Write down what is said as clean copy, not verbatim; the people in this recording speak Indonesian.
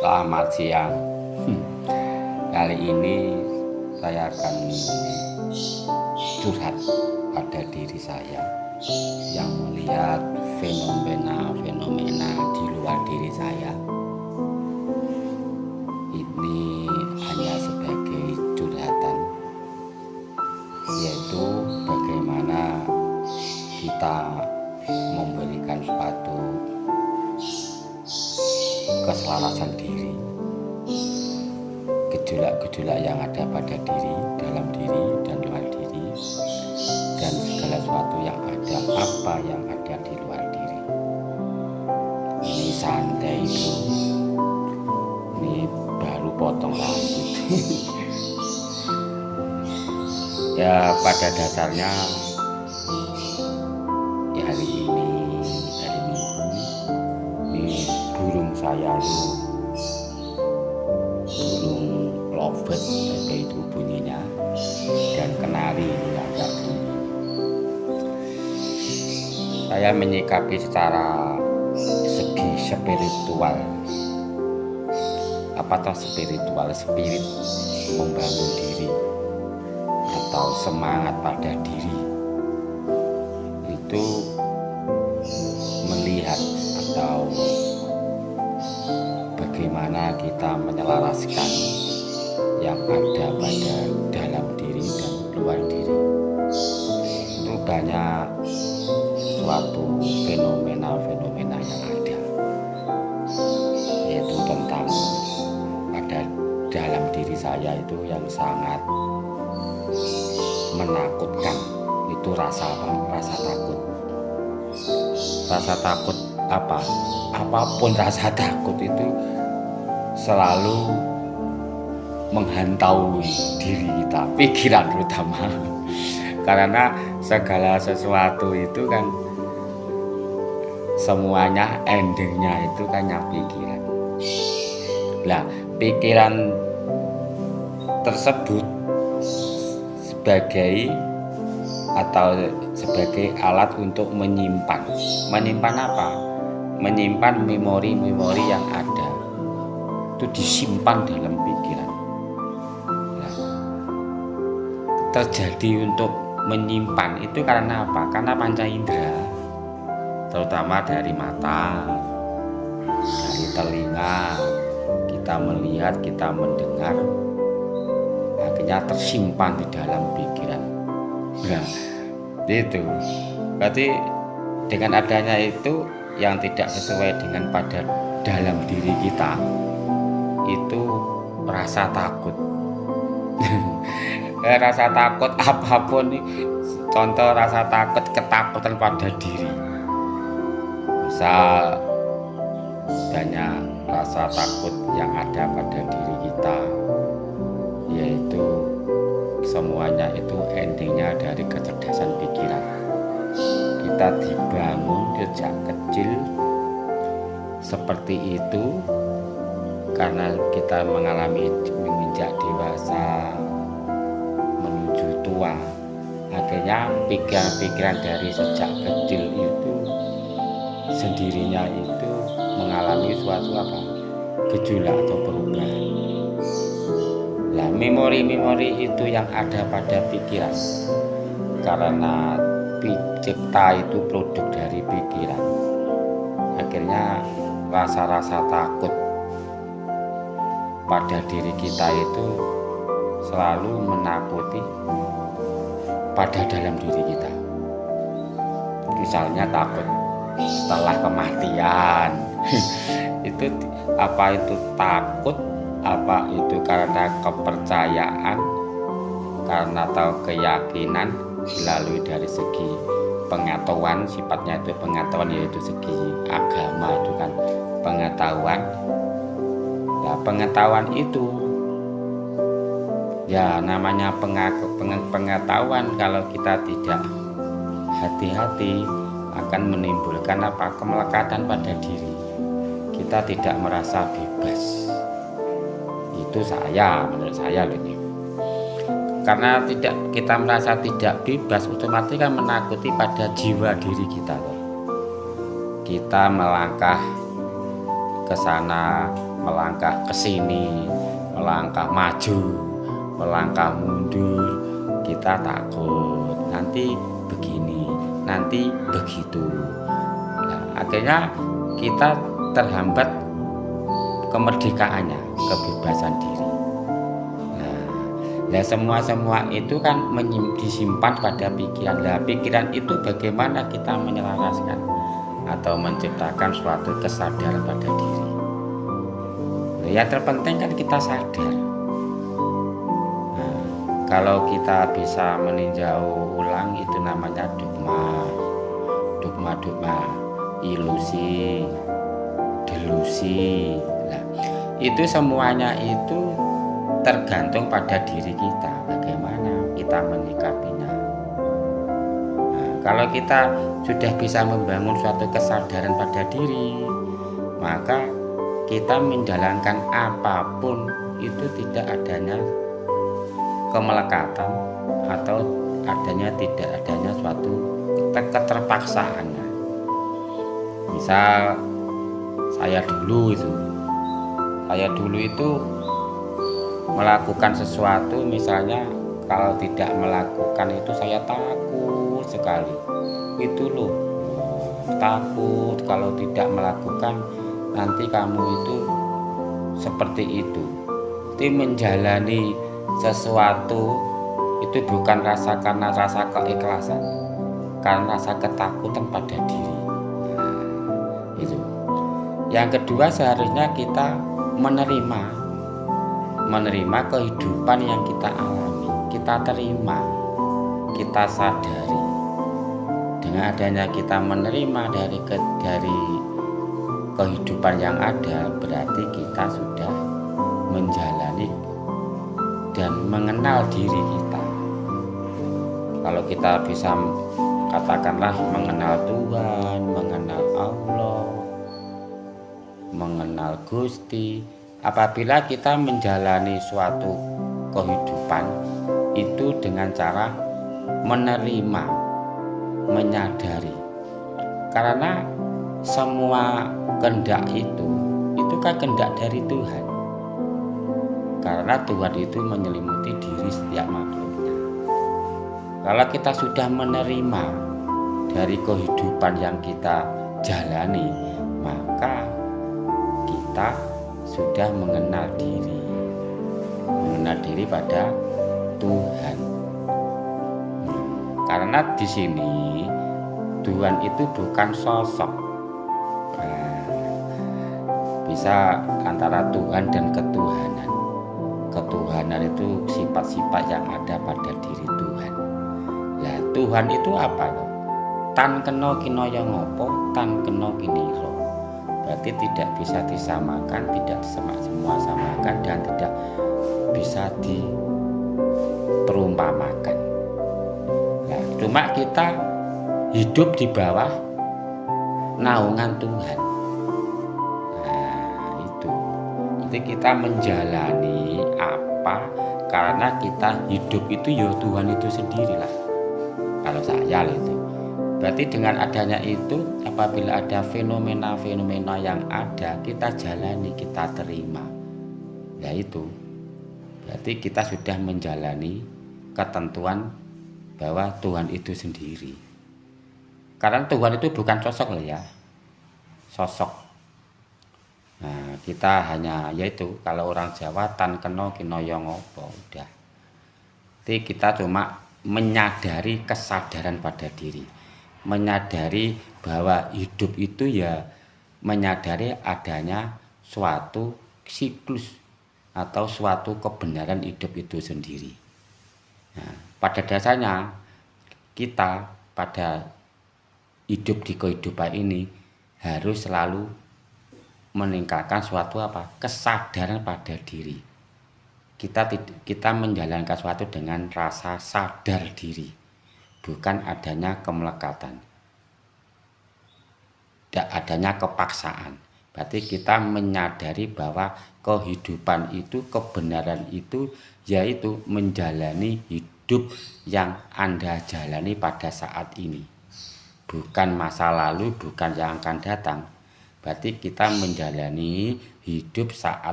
Selamat siang. Kali ini saya akan curhat pada diri saya yang melihat fenomena-fenomena di luar diri saya. Ini hanya sebagai curhatan, yaitu bagaimana kita memberikan suatu keselarasan diri, gejolak-gejolak yang ada pada diri, dalam diri dan luar diri, dan segala sesuatu yang ada, apa yang ada di luar diri. Ini santai bro, ini baru potong rambut. Ya pada dasarnya ya hari ini hari Minggu, ini burung saya itu burung lovebird, itu bunyinya, dan kenari agak bunyi. Saya menyikapi secara segi spiritual, apatah spiritual, spirit membangun diri atau semangat pada diri itu melihat atau bagaimana kita menyelaraskan yang ada pada dalam diri dan luar diri. Itu banyak suatu fenomena-fenomena yang ada, yaitu tentang pada dalam diri saya itu yang sangat menakutkan. Itu rasa apa? Rasa takut. Rasa takut apa? Apapun rasa takut itu selalu menghantui diri kita, pikiran terutama. Karena segala sesuatu itu kan semuanya endingnya itu kan yang pikiran. Nah, pikiran tersebut sebagai alat untuk menyimpan apa? Menyimpan memori-memori yang ada, itu disimpan dalam pikiran. Nah, terjadi untuk menyimpan itu karena apa? Karena panca indera, terutama dari mata, dari telinga, kita melihat, kita mendengar, akhirnya tersimpan di dalam pikiran. Nah, itu berarti dengan adanya itu yang tidak sesuai dengan pada dalam diri kita, itu rasa takut. Rasa takut apapun, contoh rasa takut, ketakutan pada diri. Misal banyak rasa takut yang ada pada diri kita, yaitu semuanya itu endingnya dari kecerdasan pikiran. Kita dibangun sejak kecil seperti itu karena kita mengalami menginjak dewasa menuju tua, akhirnya pikiran-pikiran dari sejak kecil itu sendirinya itu mengalami suatu apa? Gejolak atau perubahan. Nah, memori-memori itu yang ada pada pikiran, karena cipta itu produk dari pikiran, akhirnya rasa-rasa takut pada diri kita itu selalu menakuti pada dalam diri kita. Misalnya takut setelah kematian. Itu apa itu takut? Apa itu karena kepercayaan, karena tahu keyakinan, melalui dari segi pengetahuan, sifatnya itu pengetahuan, yaitu segi agama itu kan pengetahuan. Nah, pengetahuan itu ya namanya pengetahuan, kalau kita tidak hati-hati akan menimbulkan apa? Kemelekatan pada diri. Kita tidak merasa bebas. Itu menurut saya loh ini. Karena kita merasa tidak bebas, otomatis kan menakuti pada jiwa diri kita. Kita melangkah ke sana melangkah ke sini, melangkah maju, melangkah mundur, kita takut nanti begini, nanti begitu. Nah, akhirnya kita terhambat kemerdekaannya, kebebasan diri. Nah, semua itu kan disimpan pada pikiran. Nah, pikiran itu bagaimana kita menyelaraskan atau menciptakan suatu kesadaran pada diri. Nah, yang terpenting kan kita sadar. Nah, kalau kita bisa meninjau ulang, itu namanya dogma, ilusi, delusi. Nah, itu semuanya itu tergantung pada diri kita, bagaimana kita menyikapinya. Nah, kalau kita sudah bisa membangun suatu kesadaran pada diri, maka kita menjalankan apapun itu tidak adanya kemelekatan atau tidak adanya suatu keterpaksaannya. Misal saya dulu itu melakukan sesuatu, misalnya kalau tidak melakukan itu saya takut sekali. Itu loh, takut kalau tidak melakukan nanti kamu itu seperti itu. Jadi menjalani sesuatu itu bukan karena rasa keikhlasan, karena rasa ketakutan pada diri. Nah, itu. Yang kedua, seharusnya kita menerima kehidupan yang kita alami, kita terima, kita sadari. Dengan adanya kita menerima dari kehidupan yang ada, berarti kita sudah menjalani dan mengenal diri kita. Kalau kita bisa katakanlah mengenal Tuhan, mengenal Allah, mengenal Gusti. Apabila kita menjalani suatu kehidupan itu dengan cara menerima, menyadari, karena semua kehendak itu kan kehendak dari Tuhan, karena Tuhan itu menyelimuti diri setiap makhluknya. Kalau kita sudah menerima dari kehidupan yang kita jalani, maka kita sudah mengenal diri pada Tuhan. Karena di sini Tuhan itu bukan sosok. Nah, bisa antara Tuhan dan ketuhanan. Ketuhanan itu sifat-sifat yang ada pada diri Tuhan. Nah, Tuhan itu apa? Tan kena kinaya ngopo, tan kena kiniro. Berarti tidak bisa disamakan, tidak semua samakan, dan tidak bisa diperumpamakan. Nah, cuma kita hidup di bawah naungan Tuhan. Nah, itu. Jadi kita menjalani apa karena kita hidup itu ya Tuhan itu sendirilah. Kalau saya itu. Berarti dengan adanya itu, apabila ada fenomena-fenomena yang ada, kita jalani, kita terima. Ya itu, berarti kita sudah menjalani ketentuan bahwa Tuhan itu sendiri. Karena Tuhan itu bukan sosok loh ya, sosok. Nah, kita hanya yaitu kalau orang Jawa tan kena kinaya ngopo, udah. Jadi kita cuma menyadari kesadaran pada diri. Menyadari bahwa hidup itu ya menyadari adanya suatu siklus atau suatu kebenaran hidup itu sendiri. Nah, pada dasarnya kita pada hidup di kehidupan ini harus selalu meningkatkan suatu kesadaran pada diri. Kita menjalankan suatu dengan rasa sadar diri. Bukan adanya kemelekatan, tidak adanya kepaksaan. Berarti kita menyadari bahwa kehidupan itu, kebenaran itu, yaitu menjalani hidup yang Anda jalani pada saat ini. Bukan masa lalu, bukan yang akan datang. Berarti kita menjalani hidup saat